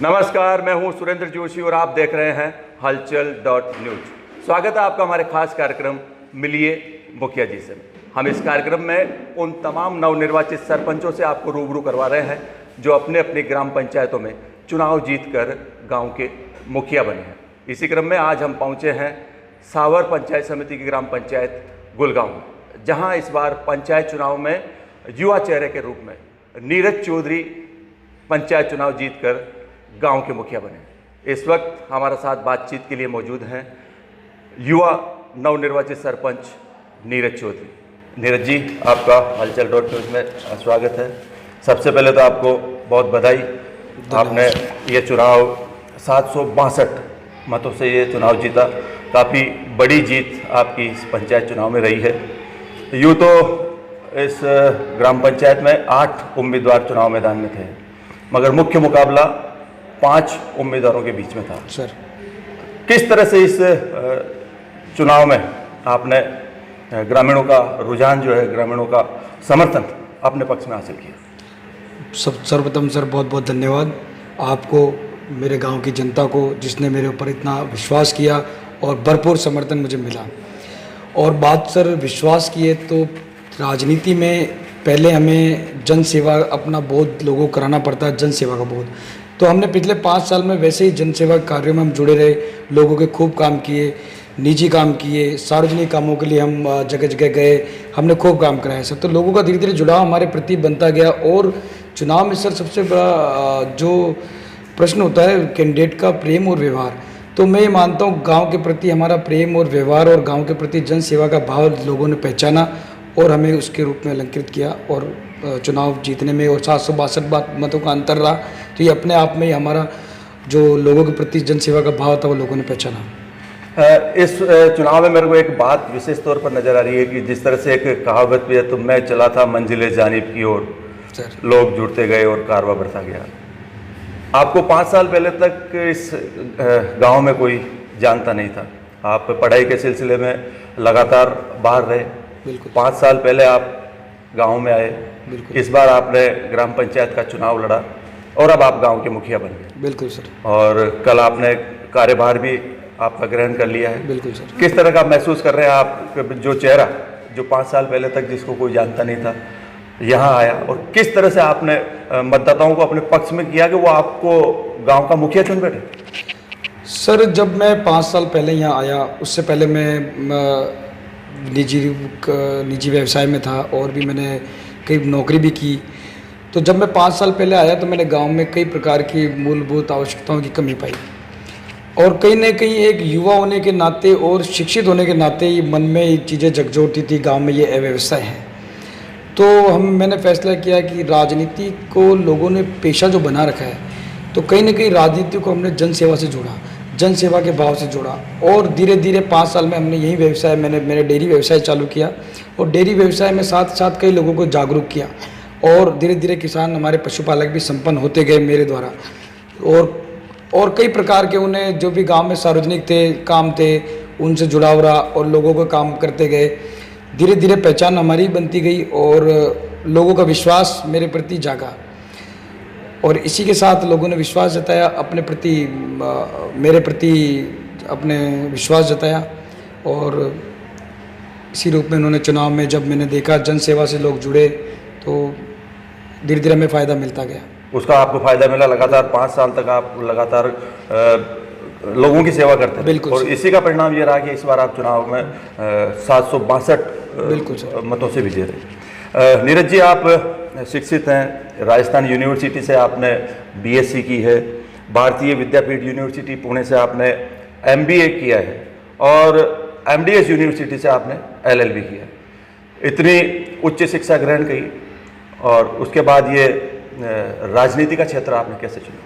नमस्कार, मैं हूं सुरेंद्र जोशी और आप देख रहे हैं हलचल.न्यूज। स्वागत है आपका हमारे खास कार्यक्रम मिलिए मुखिया जी से। हम इस कार्यक्रम में उन तमाम नवनिर्वाचित सरपंचों से आपको रूबरू करवा रहे हैं जो अपने अपनी ग्राम पंचायतों में चुनाव जीतकर गांव के मुखिया बने हैं। इसी क्रम में आज हम पहुंचे हैं सावर पंचायत समिति की ग्राम पंचायत गुलगांव में, जहां इस बार पंचायत चुनाव में युवा चेहरे के रूप में नीरज चौधरी पंचायत चुनाव जीतकर गांव के मुखिया बने। इस वक्त हमारे साथ बातचीत के लिए मौजूद हैं युवा नवनिर्वाचित सरपंच नीरज चौधरी। नीरज जी, आपका हलचल.न्यूज में स्वागत है। सबसे पहले तो आपको बहुत बधाई, आपने ये चुनाव 762 मतों से ये चुनाव जीता। काफ़ी बड़ी जीत आपकी इस पंचायत चुनाव में रही है। यूँ तो इस ग्राम पंचायत में 8 उम्मीदवार चुनाव मैदान में थे, मगर मुख्य मुकाबला 5 उम्मीदवारों के बीच में था। सर, किस तरह से इस चुनाव में आपने ग्रामीणों का रुझान जो है, ग्रामीणों का समर्थन अपने पक्ष में हासिल किया? सर्वप्रथम सर बहुत बहुत धन्यवाद आपको, मेरे गांव की जनता को, जिसने मेरे ऊपर इतना विश्वास किया और भरपूर समर्थन मुझे मिला। और बात सर विश्वास की है तो राजनीति में पहले हमें जन सेवा अपना बोध लोगों को कराना पड़ता है, जन सेवा का बोध। तो हमने पिछले 5 साल में वैसे ही जन सेवा कार्यों में हम जुड़े रहे, लोगों के खूब काम किए, निजी काम किए, सार्वजनिक कामों के लिए हम जगह जगह गए, हमने खूब काम कराया सर। तो लोगों का धीरे धीरे जुड़ाव हमारे प्रति बनता गया। और चुनाव में सर सबसे बड़ा जो प्रश्न होता है कैंडिडेट का प्रेम और व्यवहार, तो मैं ये मानता हूँ गाँव के प्रति हमारा प्रेम और व्यवहार और गाँव के प्रति जन सेवा का भाव लोगों ने पहचाना और हमें उसके रूप में अलंकृत किया और चुनाव जीतने में और 762 मतों का अंतर रहा। तो ये अपने आप में ही हमारा जो लोगों के प्रति जन सेवा का भाव था वो लोगों ने पहचाना। इस चुनाव में मेरे को एक बात विशेष तौर पर नज़र आ रही है कि जिस तरह से एक कहावत भी है, तो मैं चला था मंजिले जानिब की ओर, लोग जुड़ते गए और कारवा बढ़ता गया। आपको 5 साल पहले तक इस गांव में कोई जानता नहीं था। आप पढ़ाई के सिलसिले में लगातार बाहर रहे। 5 साल पहले आप गांव में आए, इस बार आपने ग्राम पंचायत का चुनाव लड़ा और अब आप गांव के मुखिया बन गए। बिल्कुल सर। और कल आपने कार्यभार भी आपका ग्रहण कर लिया है। बिल्कुल सर। किस तरह का महसूस कर रहे हैं आप, जो चेहरा जो 5 साल पहले तक जिसको कोई जानता नहीं था यहाँ आया, और किस तरह से आपने मतदाताओं को अपने पक्ष में किया कि वो आपको गाँव का मुखिया चुन बैठे? सर, जब मैं 5 साल पहले यहाँ आया, उससे पहले मैं निजी व्यवसाय में था और भी मैंने कई नौकरी भी की। तो जब मैं 5 साल पहले आया तो मैंने गांव में कई प्रकार की मूलभूत आवश्यकताओं की कमी पाई, और कहीं ना कहीं एक युवा होने के नाते और शिक्षित होने के नाते ये मन में ये चीज़ें झकझोरती थी, गांव में ये अव्यवस्था है। तो मैंने फैसला किया कि राजनीति को लोगों ने पेशा जो बना रखा है, तो कहीं ना कहीं राजनीति को हमने जन सेवा से जोड़ा, जन सेवा के भाव से जोड़ा। और धीरे धीरे 5 साल में हमने यही व्यवसाय, मैंने डेयरी व्यवसाय चालू किया और डेयरी व्यवसाय में साथ साथ कई लोगों को जागरूक किया, और धीरे धीरे किसान हमारे पशुपालक भी संपन्न होते गए मेरे द्वारा। और कई प्रकार के उन्हें जो भी गांव में सार्वजनिक काम थे उनसे जुड़ाव रहा और लोगों को काम करते गए। धीरे धीरे पहचान हमारी बनती गई और लोगों का विश्वास मेरे प्रति जागा, और इसी के साथ लोगों ने विश्वास जताया अपने प्रति, मेरे प्रति अपने विश्वास जताया। और इसी रूप में उन्होंने चुनाव में जब मैंने देखा जन सेवा से लोग जुड़े तो धीरे धीरे हमें फ़ायदा मिलता गया। उसका आपको फ़ायदा मिला, लगातार 5 साल तक आप लगातार लोगों की सेवा करते हैं। बिल्कुल। और इसी का परिणाम ये रहा कि इस बार आप चुनाव में 762 मतों से विजय रहे। नीरज जी, आप शिक्षित हैं, राजस्थान यूनिवर्सिटी से आपने बीएससी की है, भारतीय विद्यापीठ यूनिवर्सिटी पुणे से आपने एमबीए किया है, और एमडीएस यूनिवर्सिटी से आपने एलएलबी किया है। इतनी उच्च शिक्षा ग्रहण की और उसके बाद ये राजनीति का क्षेत्र आपने कैसे चुना?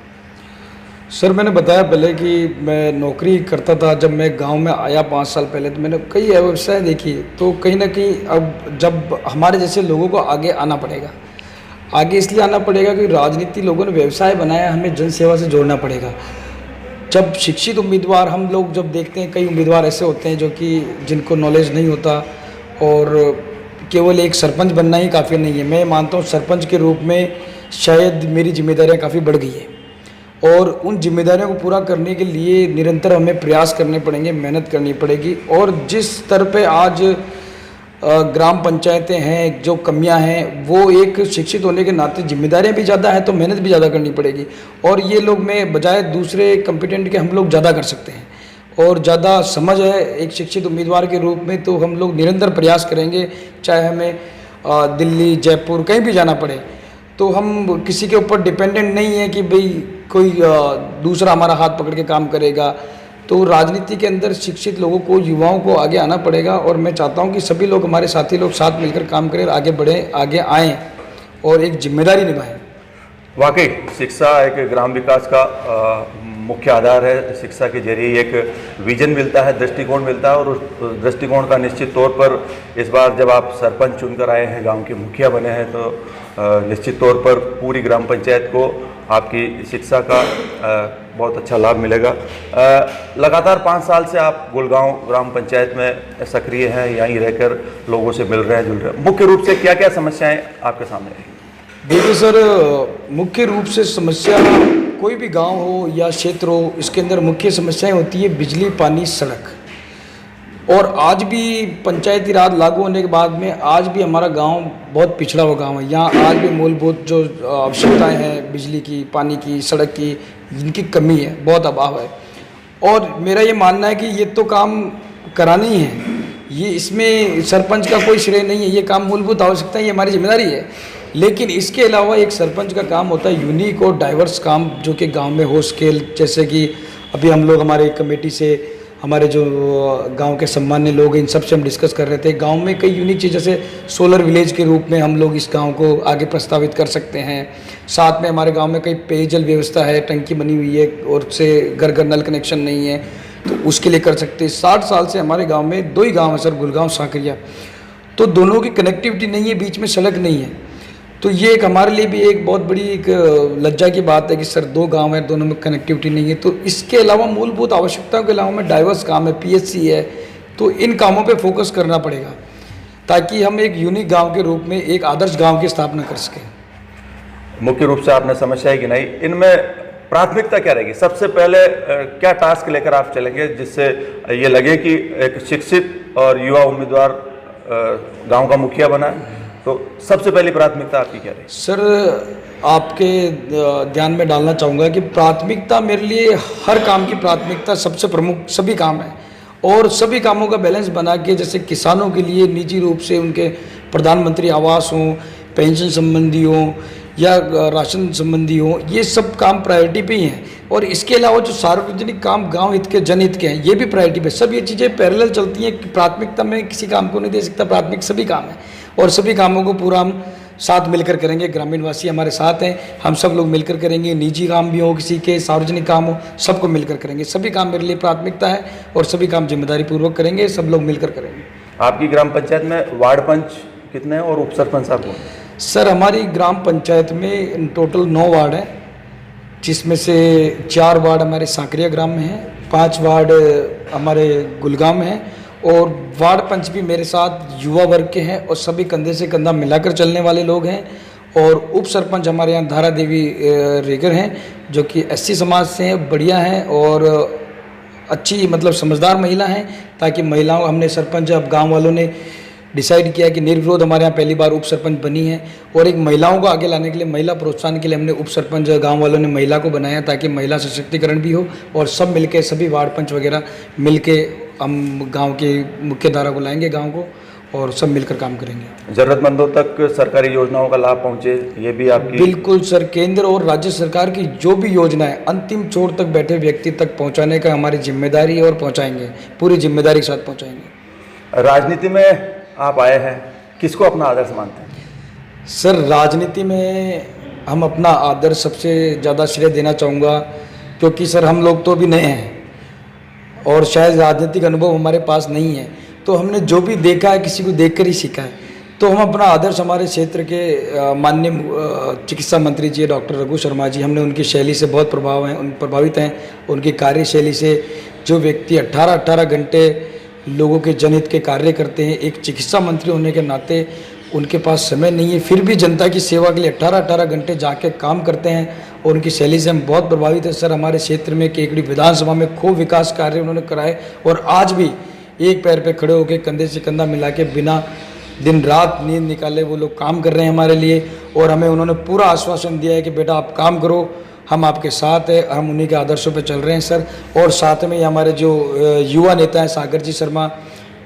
सर, मैंने बताया पहले कि मैं नौकरी करता था। जब मैं गांव में आया 5 साल पहले तो मैंने कई व्यवसाय देखी, तो कहीं ना कहीं अब जब हमारे जैसे लोगों को आगे आना पड़ेगा, आगे इसलिए आना पड़ेगा कि राजनीति लोगों ने व्यवसाय बनाया, हमें जन सेवा से जोड़ना पड़ेगा। जब शिक्षित उम्मीदवार हम लोग जब देखते हैं, कई उम्मीदवार ऐसे होते हैं जो कि जिनको नॉलेज नहीं होता और केवल एक सरपंच बनना ही काफ़ी नहीं है। मैं मानता हूँ सरपंच के रूप में शायद मेरी जिम्मेदारियाँ काफ़ी बढ़ गई है और उन जिम्मेदारियों को पूरा करने के लिए निरंतर हमें प्रयास करने पड़ेंगे, मेहनत करनी पड़ेगी। और जिस स्तर पे आज ग्राम पंचायतें हैं, जो कमियां हैं, वो एक शिक्षित होने के नाते जिम्मेदारियां भी ज़्यादा हैं तो मेहनत भी ज़्यादा करनी पड़ेगी। और ये लोग में बजाय दूसरे कंपिटेंट के हम लोग ज़्यादा कर सकते हैं और ज़्यादा समझ है एक शिक्षित उम्मीदवार के रूप में, तो हम लोग निरंतर प्रयास करेंगे। चाहे हमें दिल्ली, जयपुर कहीं भी जाना पड़े, तो हम किसी के ऊपर डिपेंडेंट नहीं है कि भाई कोई दूसरा हमारा हाथ पकड़ के काम करेगा। तो राजनीति के अंदर शिक्षित लोगों को, युवाओं को आगे आना पड़ेगा और मैं चाहता हूं कि सभी लोग, हमारे साथी लोग साथ मिलकर काम करें, आगे बढ़ें, आगे आएँ और एक जिम्मेदारी निभाएं। वाकई शिक्षा एक ग्राम विकास का मुख्य आधार है। शिक्षा के जरिए एक विजन मिलता है, दृष्टिकोण मिलता है, और उस दृष्टिकोण का निश्चित तौर पर इस बार जब आप सरपंच चुनकर आए हैं, गांव के मुखिया बने हैं, तो निश्चित तौर पर पूरी ग्राम पंचायत को आपकी शिक्षा का बहुत अच्छा लाभ मिलेगा। लगातार 5 साल से आप गुलगांव ग्राम पंचायत में सक्रिय हैं, यहीं रहकर लोगों से मिल रहे हैं, जुल रहे हैं। मुख्य रूप से क्या क्या समस्याएं आपके सामने हैं? देखिए सर, मुख्य रूप से समस्या कोई भी गांव हो या क्षेत्र हो, इसके अंदर मुख्य समस्याएं होती है बिजली, पानी, सड़क। और आज भी पंचायती राज लागू होने के बाद में आज भी हमारा गांव बहुत पिछड़ा हुआ गांव है। यहाँ आज भी मूलभूत जो आवश्यकताएं हैं, बिजली की, पानी की, सड़क की, इनकी कमी है, बहुत अभाव है। और मेरा ये मानना है कि ये तो काम कराना ही है, ये इसमें सरपंच का कोई श्रेय नहीं है, ये काम मूलभूत आवश्यकता है, ये हमारी जिम्मेदारी है। लेकिन इसके अलावा एक सरपंच का काम होता है यूनिक और डाइवर्स काम, जो कि गांव में हो स्केल। जैसे कि अभी हम लोग हमारे कमेटी से, हमारे जो गांव के सम्मान्य लोग हैं, इन सब से हम डिस्कस कर रहे थे, गांव में कई यूनिक चीज़, जैसे सोलर विलेज के रूप में हम लोग इस गांव को आगे प्रस्तावित कर सकते हैं। साथ में हमारे गांव में कई पेयजल व्यवस्था है, टंकी बनी हुई है और से घर घर नल कनेक्शन नहीं है, तो उसके लिए कर सकते हैं। 60 साल से हमारे गाँव में 2 ही गाँव है सर, गुलगांव, साकरिया, तो दोनों की कनेक्टिविटी नहीं है, बीच में सड़क नहीं है। तो ये एक हमारे लिए भी एक बहुत बड़ी एक लज्जा की बात है कि सर 2 गांव हैं, दोनों में कनेक्टिविटी नहीं है। तो इसके अलावा मूलभूत आवश्यकताओं के अलावा में डाइवर्स काम है, पीएचसी है, तो इन कामों पे फोकस करना पड़ेगा ताकि हम एक यूनिक गांव के रूप में एक आदर्श गांव की स्थापना कर सकें। मुख्य रूप से आपने समस्या है कि नहीं, इनमें प्राथमिकता क्या रहेगी? सबसे पहले क्या टास्क लेकर आप चलेंगे जिससे ये लगे कि एक शिक्षित और युवा उम्मीदवार गाँव का मुखिया बना है? तो सबसे पहली प्राथमिकता आपकी क्या रहेगी? सर, आपके ध्यान में डालना चाहूँगा कि प्राथमिकता मेरे लिए हर काम की प्राथमिकता सबसे प्रमुख सभी काम है, और सभी कामों का बैलेंस बना के, जैसे किसानों के लिए निजी रूप से उनके प्रधानमंत्री आवास हों, पेंशन संबंधी हों या राशन संबंधी हों, ये सब काम प्रायोरिटी पे ही हैं। और इसके अलावा जो सार्वजनिक काम गांव हित के, जनहित के हैं, ये भी प्रायोरिटी पे। सब ये चीज़ें पैरेलल चलती हैं कि प्राथमिकता में किसी काम को नहीं दे सकता, प्राथमिक सभी काम है और सभी कामों को पूरा हम साथ मिलकर करेंगे। ग्रामीण वासी हमारे साथ हैं, हम सब लोग मिलकर करेंगे, निजी काम भी हो, किसी के सार्वजनिक काम हो, सबको मिलकर करेंगे। सभी काम मेरे लिए प्राथमिकता है और सभी काम जिम्मेदारी पूर्वक करेंगे, सब लोग मिलकर करेंगे। आपकी ग्राम पंचायत में वार्ड पंच कितने हैं और उप सरपंच साहब कौन? सर, हमारी ग्राम पंचायत में टोटल 9 वार्ड हैं, जिसमें से 4 वार्ड हमारे साकरिया ग्राम में हैं, 5 वार्ड हमारे गुलगांव में हैं, और वार्ड पंच भी मेरे साथ युवा वर्ग के हैं और सभी कंधे से कंधा मिलाकर चलने वाले लोग हैं। और उप सरपंच हमारे यहाँ धारा देवी रेगर हैं, जो कि एससी समाज से हैं, बढ़िया हैं और अच्छी मतलब समझदार महिला हैं, ताकि महिलाओं, हमने सरपंच, अब गांव वालों ने डिसाइड किया कि निर्विरोध हमारे यहाँ पहली बार उप सरपंच बनी है, और एक महिलाओं को आगे लाने के लिए, महिला प्रोत्साहन के लिए हमने उप सरपंच गांव वालों ने महिला को बनाया, ताकि महिला सशक्तिकरण भी हो, और सब मिलके, सभी वार्ड पंच वगैरह मिलके हम गांव की मुख्य धारा को लाएंगे गांव को, और सब मिलकर काम करेंगे। जरूरतमंदों तक सरकारी योजनाओं का लाभ पहुंचे, ये भी आपकी? बिल्कुल सर, केंद्र और राज्य सरकार की जो भी योजना है अंतिम छोर तक बैठे व्यक्ति तक पहुंचाने का हमारी जिम्मेदारी है, और पहुंचाएंगे, पूरी जिम्मेदारी के साथ पहुंचाएंगे। राजनीति में आप आए हैं, किसको अपना आदर्श मानते हैं? सर, राजनीति में हम अपना आदर्श सबसे ज़्यादा श्रेय देना चाहूँगा, क्योंकि सर हम लोग तो अभी नए हैं और शायद राजनीतिक अनुभव हमारे पास नहीं है, तो हमने जो भी देखा है किसी को देखकर ही सीखा है। तो हम अपना आदर्श हमारे क्षेत्र के माननीय चिकित्सा मंत्री जी डॉक्टर रघु शर्मा जी, हमने उनकी शैली से बहुत प्रभावित हैं, उनकी कार्यशैली से। जो व्यक्ति 18 घंटे लोगों के जनहित के कार्य करते हैं, एक चिकित्सा मंत्री होने के नाते उनके पास समय नहीं है, फिर भी जनता की सेवा के लिए 18-18 घंटे जाके काम करते हैं और उनकी शैली से हम बहुत प्रभावित हैं सर। हमारे क्षेत्र में केकड़ी विधानसभा में खूब विकास कार्य उन्होंने कराए और आज भी एक पैर पे खड़े होकर कंधे से कंधा मिला के बिना दिन रात नींद निकाले वो लोग काम कर रहे हैं हमारे लिए। और हमें उन्होंने पूरा आश्वासन दिया है कि बेटा आप काम करो, हम आपके साथ हैं, हम उन्हीं के आदर्शों पे चल रहे हैं सर। और साथ में हमारे जो युवा नेता हैं सागर जी शर्मा,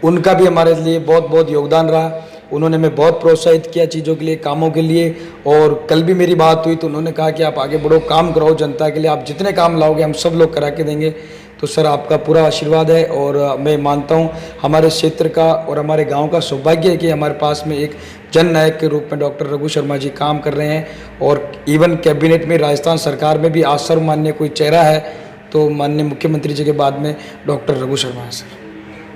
उनका भी हमारे लिए बहुत बहुत योगदान रहा। उन्होंने हमें बहुत प्रोत्साहित किया चीज़ों के लिए, कामों के लिए। और कल भी मेरी बात हुई तो उन्होंने कहा कि आप आगे बढ़ो, काम कराओ जनता के लिए, आप जितने काम लाओगे हम सब लोग करा के देंगे। तो सर आपका पूरा आशीर्वाद है और मैं मानता हूँ हमारे क्षेत्र का और हमारे गांव का सौभाग्य है कि हमारे पास में एक जननायक के रूप में डॉक्टर रघु शर्मा जी काम कर रहे हैं। और इवन कैबिनेट में राजस्थान सरकार में भी आज सर्वमान्य कोई चेहरा है तो माननीय मुख्यमंत्री जी के बाद में डॉक्टर रघु शर्मा है सर।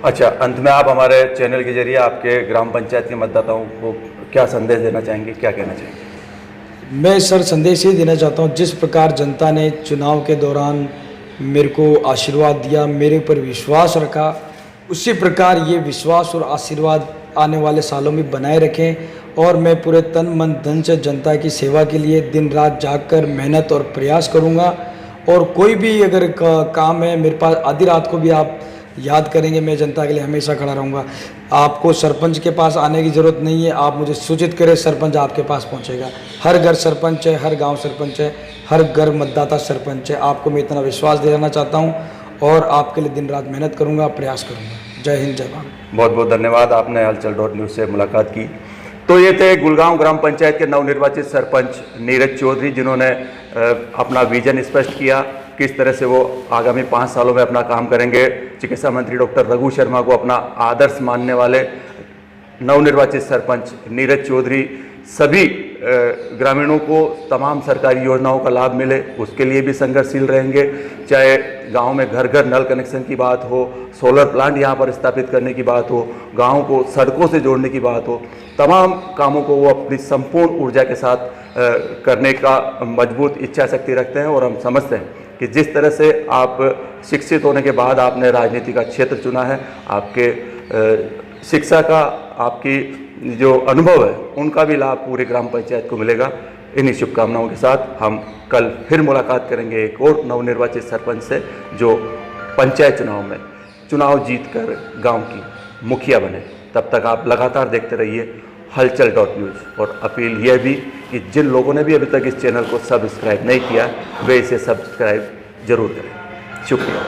अच्छा, अंत में आप हमारे चैनल के जरिए आपके ग्राम पंचायत के मतदाताओं को क्या संदेश देना चाहेंगे, क्या कहना चाहेंगे? मैं सर संदेश ये देना चाहता हूँ, जिस प्रकार जनता ने चुनाव के दौरान मेरे को आशीर्वाद दिया, मेरे ऊपर विश्वास रखा, उसी प्रकार ये विश्वास और आशीर्वाद आने वाले सालों में बनाए रखें। और मैं पूरे तन मन धन से जनता की सेवा के लिए दिन रात जागकर मेहनत और प्रयास करूँगा। और कोई भी अगर काम है मेरे पास, आधी रात को भी आप याद करेंगे, मैं जनता के लिए हमेशा खड़ा रहूँगा। आपको सरपंच के पास आने की ज़रूरत नहीं है, आप मुझे सूचित करें, सरपंच आपके पास पहुँचेगा। हर घर सरपंच है, हर गांव सरपंच है, हर घर मतदाता सरपंच है। आपको मैं इतना विश्वास दिलाना चाहता हूँ और आपके लिए दिन रात मेहनत करूँगा, प्रयास करूँगा। जय हिंद, जय भारत। बहुत बहुत धन्यवाद, आपने हलचल.न्यूज़ से मुलाकात की। तो ये थे गुलगांव ग्राम पंचायत के नवनिर्वाचित सरपंच नीरज चौधरी, जिन्होंने अपना विजन स्पष्ट किया किस तरह से वो आगामी 5 सालों में अपना काम करेंगे। चिकित्सा मंत्री डॉक्टर रघु शर्मा को अपना आदर्श मानने वाले नवनिर्वाचित सरपंच नीरज चौधरी सभी ग्रामीणों को तमाम सरकारी योजनाओं का लाभ मिले उसके लिए भी संघर्षशील रहेंगे। चाहे गांव में घर घर नल कनेक्शन की बात हो, सोलर प्लांट यहां पर स्थापित करने की बात हो, गांव को सड़कों से जोड़ने की बात हो, तमाम कामों को वो अपनी संपूर्ण ऊर्जा के साथ करने का मजबूत इच्छा शक्ति रखते हैं। और हम समझते हैं कि जिस तरह से आप शिक्षित होने के बाद आपने राजनीति का क्षेत्र चुना है, आपके शिक्षा का, आपकी जो अनुभव है, उनका भी लाभ पूरे ग्राम पंचायत को मिलेगा। इन्हीं शुभकामनाओं के साथ हम कल फिर मुलाकात करेंगे एक और नवनिर्वाचित सरपंच से जो पंचायत चुनाव में चुनाव जीतकर गांव की मुखिया बने। तब तक आप लगातार देखते रहिए हलचल.न्यूज़। और अपील यह भी कि जिन लोगों ने भी अभी तक इस चैनल को सब्सक्राइब नहीं किया वे इसे सब्सक्राइब जरूर करें। शुक्रिया।